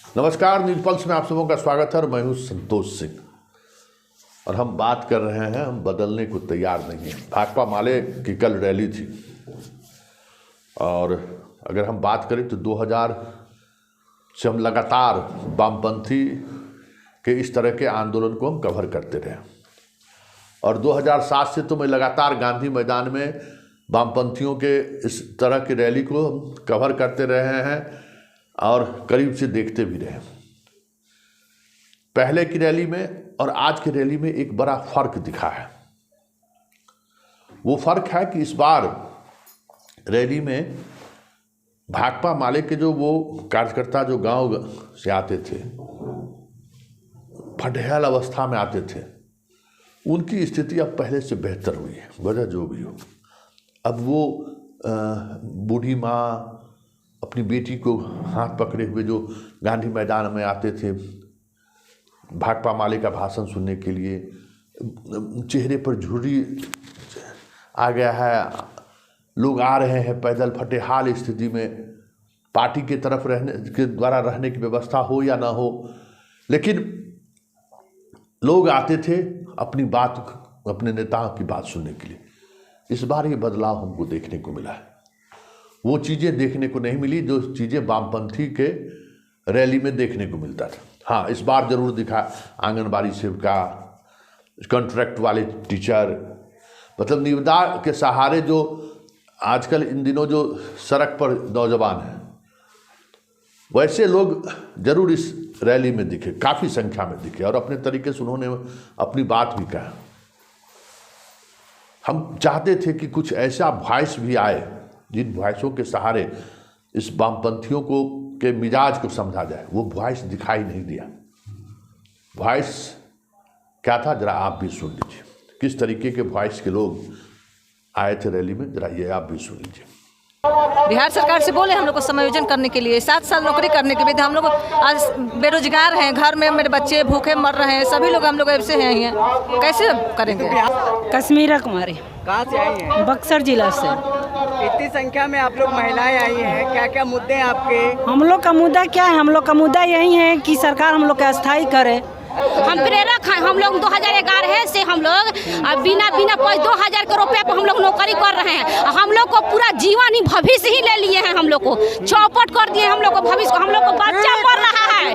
नमस्कार, news pulse में आप सबों का स्वागत है और मैं हूं संतोष सिंह। और हम बात कर रहे हैं, हम बदलने को तैयार नहीं हैं। भाकपा माले की कल रैली थी और अगर हम बात करें तो 2000 से हम लगातार वामपंथी के इस तरह के आंदोलन को हम कवर करते रहे और 2007 से तो मैं लगातार गांधी मैदान में वामपंथियों के इस तरह की रैली को हम कवर करते रहे हैं और करीब से देखते भी रहे। पहले की रैली में और आज की रैली में एक बड़ा फर्क दिखा है। वो फर्क है कि इस बार रैली में भाकपा माले के जो वो कार्यकर्ता जो गांव से आते थे, फटहल अवस्था में आते थे, उनकी स्थिति अब पहले से बेहतर हुई है। वजह जो भी हो, अब वो बूढ़ी माँ अपनी बेटी को हाथ पकड़े हुए जो गांधी मैदान में आते थे भाकपा माले का भाषण सुनने के लिए, चेहरे पर झुर्री आ गया है। लोग आ रहे हैं पैदल, फटेहाल स्थिति में, पार्टी के तरफ रहने के द्वारा रहने की व्यवस्था हो या ना हो, लेकिन लोग आते थे अपनी बात, अपने नेताओं की बात सुनने के लिए। इस बार ये बदलाव हमको देखने को मिला है। वो चीज़ें देखने को नहीं मिली जो चीज़ें वामपंथी के रैली में देखने को मिलता था। हाँ, इस बार जरूर दिखा आंगनबाड़ी सेविका, कॉन्ट्रैक्ट वाले टीचर, मतलब निविदा के सहारे जो आजकल इन दिनों जो सड़क पर नौजवान हैं, वैसे लोग जरूर इस रैली में दिखे, काफ़ी संख्या में दिखे और अपने तरीके से उन्होंने अपनी बात भी कहा। हम चाहते थे कि कुछ ऐसा वॉइस भी आए जिन वॉइसों के सहारे इस वामपंथियों को के मिजाज को समझा जाए। वो वॉइस दिखाई नहीं दिया। वॉइस क्या था, जरा आप भी सुन लीजिए। किस तरीके के वॉइस के लोग आए थे रैली में, जरा ये आप भी सुन लीजिए। बिहार सरकार से बोले हम लोग को समायोजन करने के लिए, 7 साल नौकरी करने के बाद हम लोग आज बेरोजगार हैं, घर में मेरे बच्चे भूखे मर रहे हैं, सभी लोग हम लोग ऐसे हैं, कैसे करेंगे। कश्मीरा कुमारी, कहाँ से आई हैं? बक्सर जिला से। इतनी संख्या में आप लोग महिलाएं आई हैं, क्या क्या मुद्दे हैं आपके? हम लोग का मुद्दा क्या है? हम लोग का मुद्दा यही है कि सरकार हम लोग का अस्थायी करे। हम प्रेरक हैं। हम लोग 2011 से हम लोग बिना 2000 के रुपए पर हम लोग नौकरी कर रहे हैं। हम लोग को पूरा जीवन ही भविष्य ही ले लिए हैं। हम लोग को चौपट कर दिए। हम लोग को भविष्य को, हम लोग को बच्चा मर रहा है,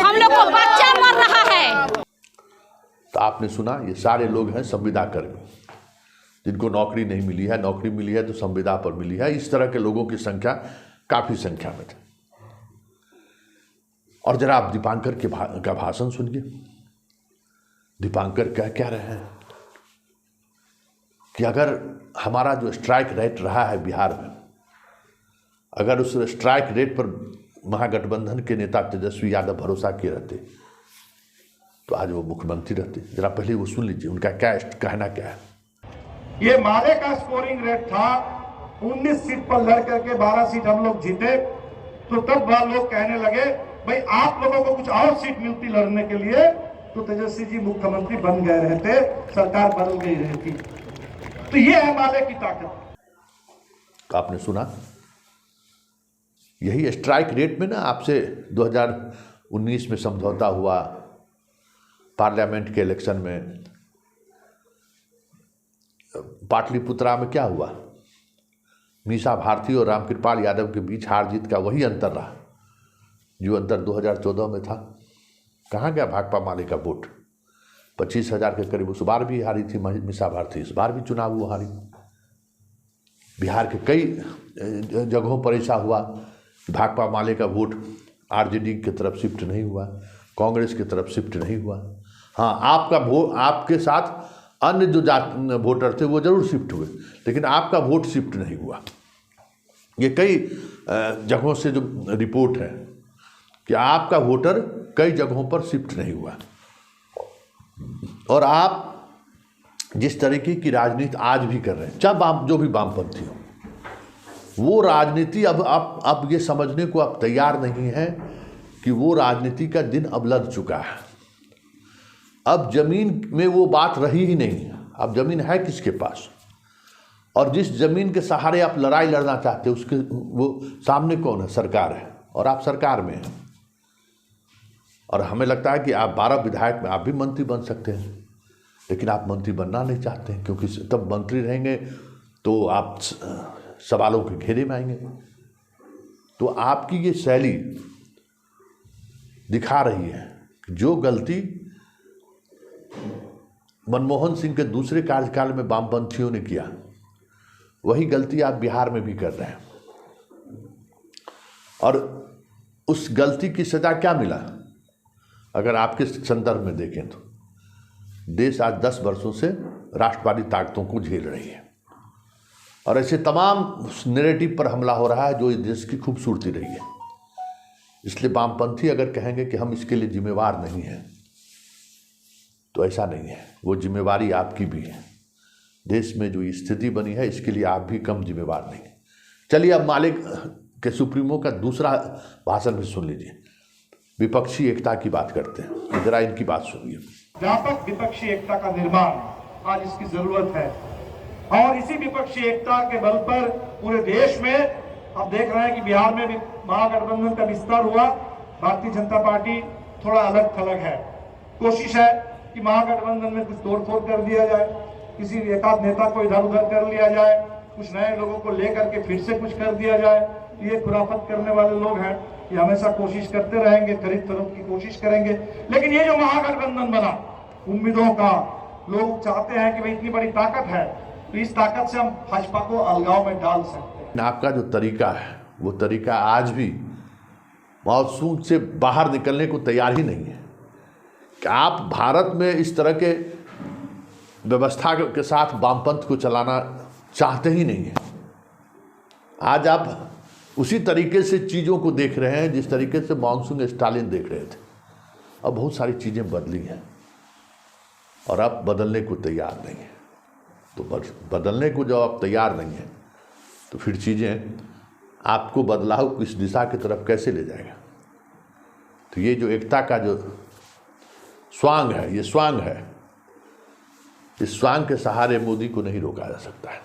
हम लोग को बच्चा मर रहा है। तो आपने सुना, ये सारे लोग हैं संविदा कर्मी जिनको नौकरी नहीं मिली है, नौकरी मिली है तो संविदा पर मिली है। इस तरह के लोगों की संख्या काफ़ी संख्या में थी। और जरा आप दीपांकर का भाषण सुनिए। दीपांकर कह रहे हैं कि अगर हमारा जो स्ट्राइक रेट रहा है बिहार में, अगर उस स्ट्राइक रेट पर महागठबंधन के नेता तेजस्वी यादव भरोसा किए रहते तो आज वो मुख्यमंत्री रहते। जरा पहले वो सुन लीजिए, उनका क्या कहना क्या है। ये माले का स्कोरिंग रेट था, 19 सीट पर लड़ करके 12 सीट हम लोग जीते, तो तब वह लोग कहने लगे भाई आप लोगों को कुछ और सीट मिलती लड़ने के लिए तो तेजस्वी जी मुख्यमंत्री बन गए रहते, सरकार बदल गई रहती। तो ये है माले की ताकत। आपने सुना, यही स्ट्राइक रेट में ना आपसे 2019 में समझौता हुआ पार्लियामेंट के इलेक्शन में। पाटलिपुत्रा में क्या हुआ, मीसा भारती और रामकृपाल यादव के बीच हार जीत का वही अंतर रहा जो अंतर 2014 में था। कहाँ गया भाकपा माले का वोट? 25,000 के करीब उस बार भी हारी थी मीसा भारती, इस बार भी चुनाव वो हारी। बिहार के कई जगहों पर ऐसा हुआ भाकपा माले का वोट आरजेडी की तरफ शिफ्ट नहीं हुआ, कांग्रेस की तरफ शिफ्ट नहीं हुआ। हाँ, आपका वोट, आपके साथ अन्य जो वोटर थे वो जरूर शिफ्ट हुए, लेकिन आपका वोट शिफ्ट नहीं हुआ। ये कई जगहों से जो रिपोर्ट है कि आपका वोटर कई जगहों पर शिफ्ट नहीं हुआ। और आप जिस तरीके की राजनीति आज भी कर रहे हैं, चाहे आप जो भी वामपंथी हो, वो राजनीति अब ये समझने को अब तैयार नहीं है कि वो राजनीति का दिन अब लग चुका है। अब जमीन में वो बात रही ही नहीं। अब जमीन है किसके पास, और जिस जमीन के सहारे आप लड़ाई लड़ना चाहते हो उसके वो सामने कौन है? सरकार है, और आप सरकार में हैं। और हमें लगता है कि आप 12 विधायक में आप भी मंत्री बन सकते हैं, लेकिन आप मंत्री बनना नहीं चाहते हैं, क्योंकि तब मंत्री रहेंगे तो आप सवालों के घेरे में आएंगे। तो आपकी ये शैली दिखा रही है कि जो गलती मनमोहन सिंह के दूसरे कार्यकाल में वामपंथियों ने किया, वही गलती आप बिहार में भी कर रहे हैं। और उस गलती की सज़ा क्या मिला? अगर आपके संदर्भ में देखें तो देश आज 10 वर्षों से राष्ट्रवादी ताकतों को झेल रही है, और ऐसे तमाम नैरेटिव पर हमला हो रहा है जो इस देश की खूबसूरती रही है। इसलिए वामपंथी अगर कहेंगे कि हम इसके लिए जिम्मेवार नहीं हैं, तो ऐसा नहीं है। वो जिम्मेवारी आपकी भी है। देश में जो स्थिति बनी है, इसके लिए आप भी कम जिम्मेवार नहीं हैं। चलिए अब माले के सुप्रीमो का दूसरा भाषण भी सुन लीजिए। विपक्षी एकता की बात करते हैं, जरा इनकी बात सुनिए। व्यापक विपक्षी एकता का निर्माण आज इसकी जरूरत है, और इसी विपक्षी एकता के बल पर पूरे देश में आप देख रहे हैं कि बिहार में भी महागठबंधन का विस्तार हुआ। भारतीय जनता पार्टी थोड़ा अलग थलग है। कोशिश है कि महागठबंधन में कुछ तोड़फोड़ कर दिया जाए, किसी एकाध नेता को इधर उधर कर लिया जाए, कुछ नए लोगों को लेकर के फिर से कुछ कर दिया जाए। ये खुराफत करने वाले लोग हैं, ये हमेशा कोशिश करते रहेंगे, खरीद फरोख्त की कोशिश करेंगे। लेकिन ये जो महागठबंधन बना, उम्मीदों का, लोग चाहते हैं कि भाई इतनी बड़ी ताकत है, तो इस ताकत से हम भाजपा को अलगाव में डाल सकते हैं। आपका जो तरीका है, वो तरीका आज भी मौसम से बाहर निकलने को तैयार ही नहीं है कि आप भारत में इस तरह के व्यवस्था के साथ वामपंथ को चलाना चाहते ही नहीं हैं। आज आप उसी तरीके से चीज़ों को देख रहे हैं जिस तरीके से मानसून स्टालिन देख रहे थे। अब बहुत सारी चीज़ें बदली हैं और आप बदलने को तैयार नहीं हैं। तो बदलने को जब आप तैयार नहीं हैं, तो फिर चीज़ें आपको बदलाव किस दिशा की तरफ कैसे ले जाएगा? तो ये जो एकता का जो स्वांग है, ये स्वांग है। इस स्वांग के सहारे मोदी को नहीं रोका जा सकता है।